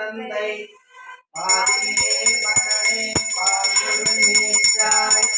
தந்தை பாதியே மகனே பால்குள் நீச்சாய்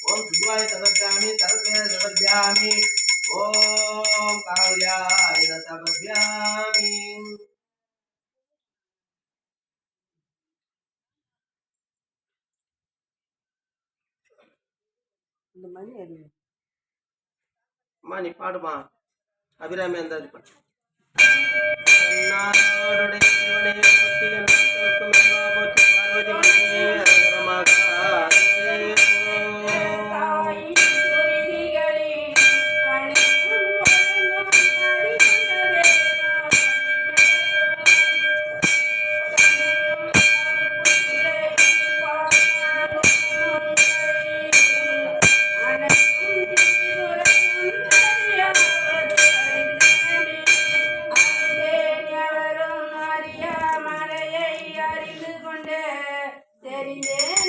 ओम सुद्वाय तपस्यामि तरस्वे तपस्यामि ओम काव्याय तपस्यामि இந்த மணி அடி மணி பாடுமா அபிராமி அந்த பாடு நாடோடைய சிவனே புத்தியன் போற்றி பார்வதி மணியே அரகரமாக தெரிந்தே